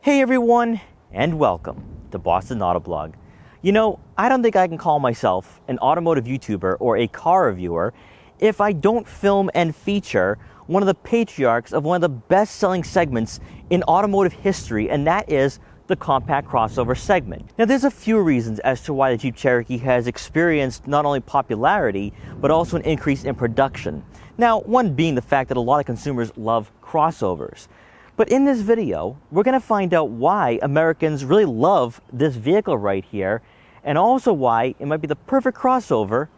Hey everyone, and welcome to Boston Autoblog. You know, I don't think I can call myself an automotive YouTuber or a car reviewer if I don't film and feature one of the patriarchs of one of the best-selling segments in automotive history, and that is the compact crossover segment. Now, there's a few reasons as to why the Jeep Cherokee has experienced not only popularity, but also an increase in production. Now, one being the fact that a lot of consumers love crossovers. But in this video, we're going to find out why Americans really love this vehicle right here, and also why it might be the perfect crossover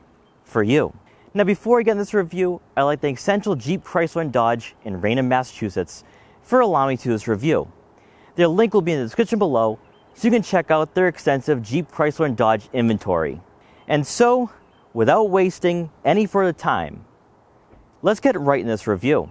for you. Now, before I get in this review, I'd like to thank Central Jeep, Chrysler, and Dodge in Raynham, Massachusetts for allowing me to do this review. Their link will be in the description below, so you can check out their extensive Jeep, Chrysler, and Dodge inventory. And so, without wasting any further time, let's get right in this review.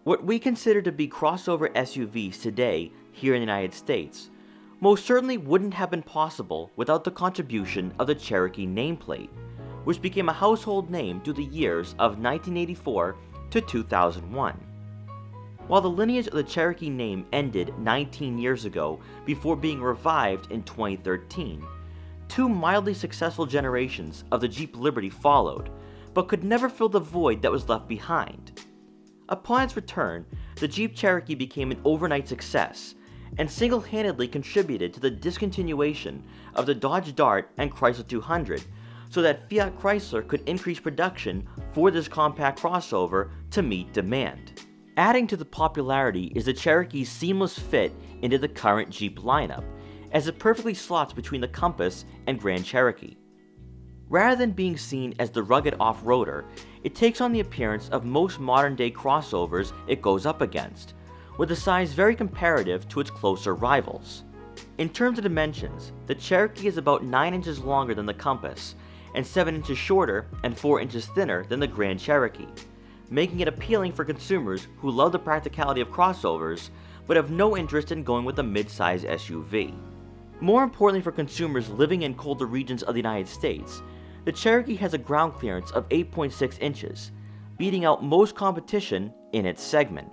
What we consider to be crossover SUVs today here in the United States most certainly wouldn't have been possible without the contribution of the Cherokee nameplate, which became a household name through the years of 1984 to 2001. While the lineage of the Cherokee name ended 19 years ago before being revived in 2013, two mildly successful generations of the Jeep Liberty followed, but could never fill the void that was left behind. Upon its return, the Jeep Cherokee became an overnight success and single-handedly contributed to the discontinuation of the Dodge Dart and Chrysler 200 so that Fiat Chrysler could increase production for this compact crossover to meet demand. Adding to the popularity is the Cherokee's seamless fit into the current Jeep lineup, as it perfectly slots between the Compass and Grand Cherokee. Rather than being seen as the rugged off-roader, it takes on the appearance of most modern-day crossovers it goes up against, with a size very comparative to its closer rivals. In terms of dimensions, the Cherokee is about 9 inches longer than the Compass, and 7 inches shorter and 4 inches thinner than the Grand Cherokee, making it appealing for consumers who love the practicality of crossovers, but have no interest in going with a mid-size SUV. More importantly for consumers living in colder regions of the United States, the Cherokee has a ground clearance of 8.6 inches, beating out most competition in its segment.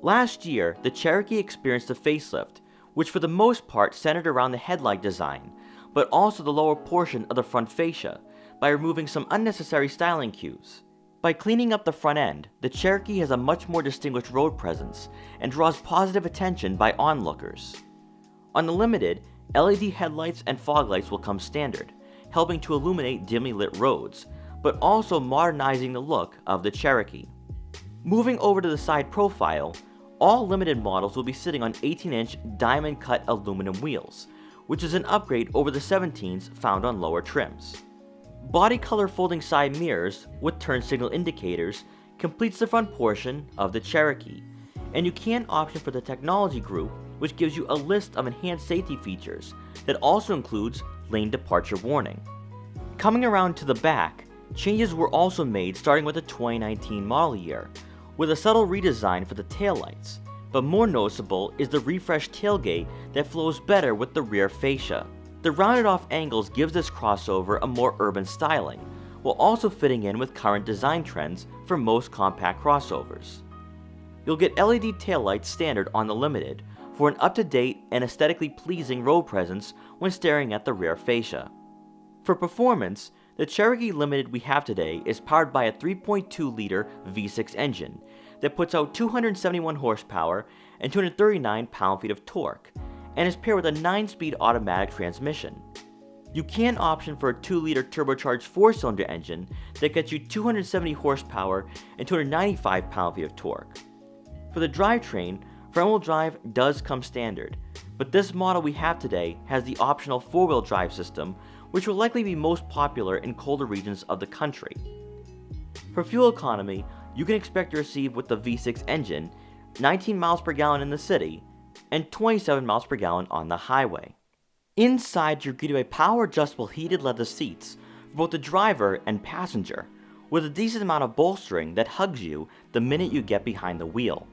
Last year, the Cherokee experienced a facelift, which for the most part centered around the headlight design, but also the lower portion of the front fascia, by removing some unnecessary styling cues. By cleaning up the front end, the Cherokee has a much more distinguished road presence and draws positive attention by onlookers. On the Limited, LED headlights and fog lights will come standard, helping to illuminate dimly lit roads, but also modernizing the look of the Cherokee. Moving over to the side profile, all Limited models will be sitting on 18-inch diamond-cut aluminum wheels, which is an upgrade over the 17s found on lower trims. Body color folding side mirrors with turn signal indicators completes the front portion of the Cherokee, and you can option for the technology group, which gives you a list of enhanced safety features that also includes lane departure warning. Coming around to the back, changes were also made starting with the 2019 model year, with a subtle redesign for the taillights, but more noticeable is the refreshed tailgate that flows better with the rear fascia. The rounded off angles gives this crossover a more urban styling, while also fitting in with current design trends for most compact crossovers. You'll get LED taillights standard on the Limited for an up-to-date and aesthetically pleasing road presence when staring at the rear fascia. For performance, the Cherokee Limited we have today is powered by a 3.2-liter V6 engine that puts out 271 horsepower and 239 pound-feet of torque, and is paired with a 9-speed automatic transmission. You can option for a 2-liter turbocharged 4-cylinder engine that gets you 270 horsepower and 295 pound-feet of torque. For the drivetrain, front-wheel drive does come standard, but this model we have today has the optional 4-wheel drive system, which will likely be most popular in colder regions of the country. For fuel economy, you can expect to receive with the V6 engine 19 miles per gallon in the city and 27 miles per gallon on the highway. Inside, you're greeted by power adjustable heated leather seats for both the driver and passenger, with a decent amount of bolstering that hugs you the minute you get behind the wheel.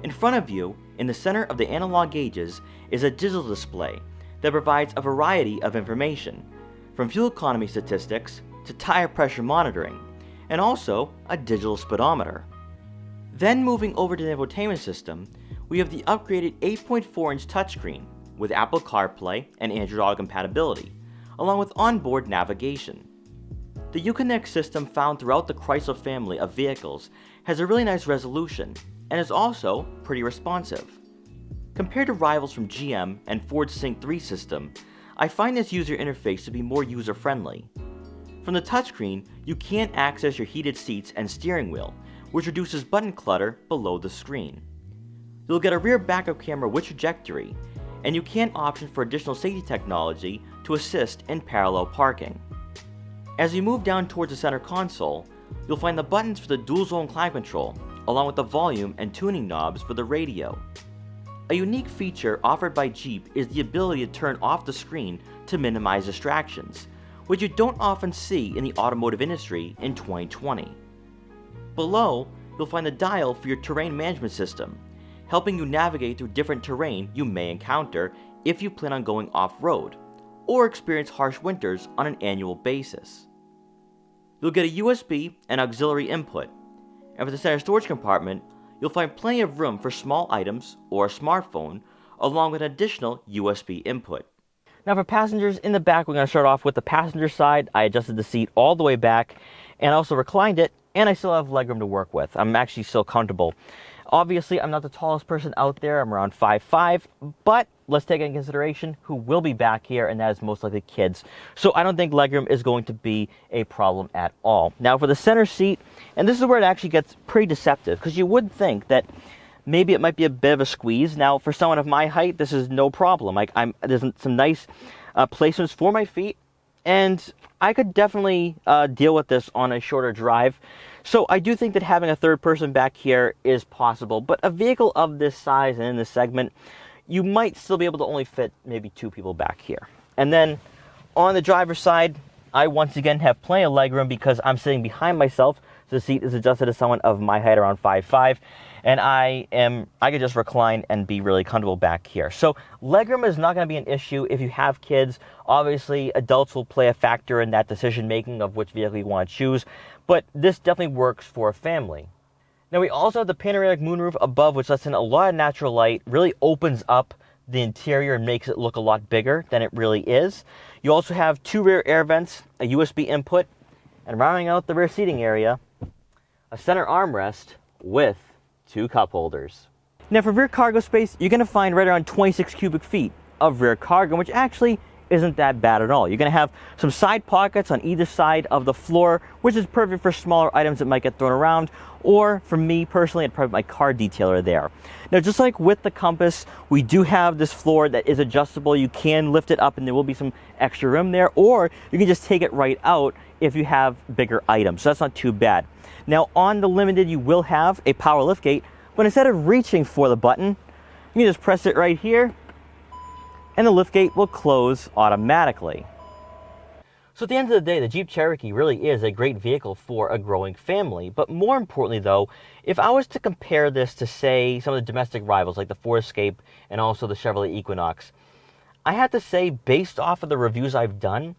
In front of you, in the center of the analog gauges, is a digital display that provides a variety of information, from fuel economy statistics to tire pressure monitoring, and also a digital speedometer. Then moving over to the infotainment system, we have the upgraded 8.4-inch touchscreen with Apple CarPlay and Android Auto compatibility, along with onboard navigation. The Uconnect system found throughout the Chrysler family of vehicles has a really nice resolution and is also pretty responsive. Compared to rivals from GM and Ford's Sync 3 system, I find this user interface to be more user-friendly. From the touchscreen, you can access your heated seats and steering wheel, which reduces button clutter below the screen. You'll get a rear backup camera with trajectory, and you can option for additional safety technology to assist in parallel parking. As you move down towards the center console, you'll find the buttons for the dual zone climate control, along with the volume and tuning knobs for the radio. A unique feature offered by Jeep is the ability to turn off the screen to minimize distractions, which you don't often see in the automotive industry in 2020. Below, you'll find the dial for your terrain management system, helping you navigate through different terrain you may encounter if you plan on going off-road, or experience harsh winters on an annual basis. You'll get a USB and auxiliary input, and for the center storage compartment, you'll find plenty of room for small items or a smartphone, along with an additional USB input. Now for passengers in the back, we're going to start off with the passenger side. I adjusted the seat all the way back, and also reclined it, and I still have legroom to work with. I'm actually still comfortable. Obviously, I'm not the tallest person out there. I'm around 5'5", but let's take into consideration who will be back here, and that is most likely kids. So I don't think legroom is going to be a problem at all. Now for the center seat, and this is where it actually gets pretty deceptive, because you would think that maybe it might be a bit of a squeeze. Now for someone of my height, this is no problem. There's some nice placements for my feet, and I could definitely deal with this on a shorter drive. So I do think that having a third person back here is possible, but a vehicle of this size and in this segment, you might still be able to only fit maybe 2 people back here. And then on the driver's side, I once again have plenty of legroom because I'm sitting behind myself. So the seat is adjusted to someone of my height, around 5'5", and I could just recline and be really comfortable back here. So legroom is not going to be an issue if you have kids. Obviously, adults will play a factor in that decision making of which vehicle you want to choose, but this definitely works for a family. Now we also have the panoramic moonroof above, which lets in a lot of natural light, really opens up the interior and makes it look a lot bigger than it really is. You also have 2 rear air vents, a USB input, and rounding out the rear seating area, a center armrest with 2 cup holders. Now for rear cargo space, you're going to find right around 26 cubic feet of rear cargo, which actually isn't that bad at all. You're going to have some side pockets on either side of the floor, which is perfect for smaller items that might get thrown around, or for me personally, I'd probably put my car detailer there. Now just like with the Compass, we do have this floor that is adjustable. You can lift it up and there will be some extra room there, or you can just take it right out if you have bigger items, so that's not too bad. Now on the Limited, you will have a power liftgate, but instead of reaching for the button, you can just press it right here, and the liftgate will close automatically. So at the end of the day, the Jeep Cherokee really is a great vehicle for a growing family. But more importantly though, if I was to compare this to say some of the domestic rivals like the Ford Escape and also the Chevrolet Equinox, I have to say, based off of the reviews I've done,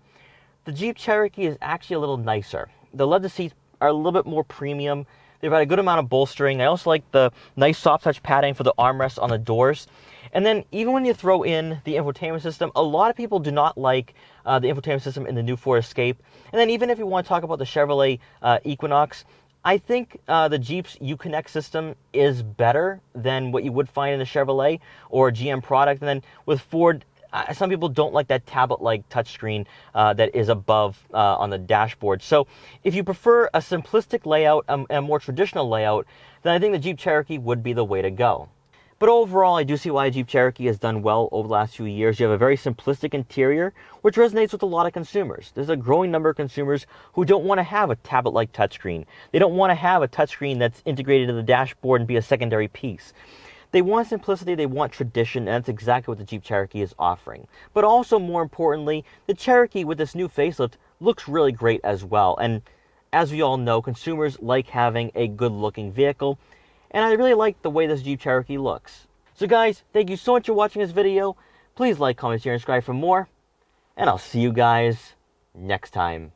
the Jeep Cherokee is actually a little nicer. The leather seats are a little bit more premium. They've got a good amount of bolstering. I also like the nice soft touch padding for the armrests on the doors. And then even when you throw in the infotainment system, a lot of people do not like the infotainment system in the new Ford Escape. And then even if you want to talk about the Chevrolet Equinox, I think the Jeep's Uconnect system is better than what you would find in a Chevrolet or a GM product. And then with Ford, some people don't like that tablet-like touchscreen that is above on the dashboard. So if you prefer a simplistic layout, a more traditional layout, then I think the Jeep Cherokee would be the way to go. But overall, I do see why Jeep Cherokee has done well over the last few years. You have a very simplistic interior, which resonates with a lot of consumers. There's a growing number of consumers who don't want to have a tablet-like touchscreen. They don't want to have a touchscreen that's integrated in the dashboard and be a secondary piece. They want simplicity, they want tradition, and that's exactly what the Jeep Cherokee is offering. But also, more importantly, the Cherokee with this new facelift looks really great as well. And as we all know, consumers like having a good-looking vehicle, and I really like the way this Jeep Cherokee looks. So guys, thank you so much for watching this video. Please like, comment, share, and subscribe for more. And I'll see you guys next time.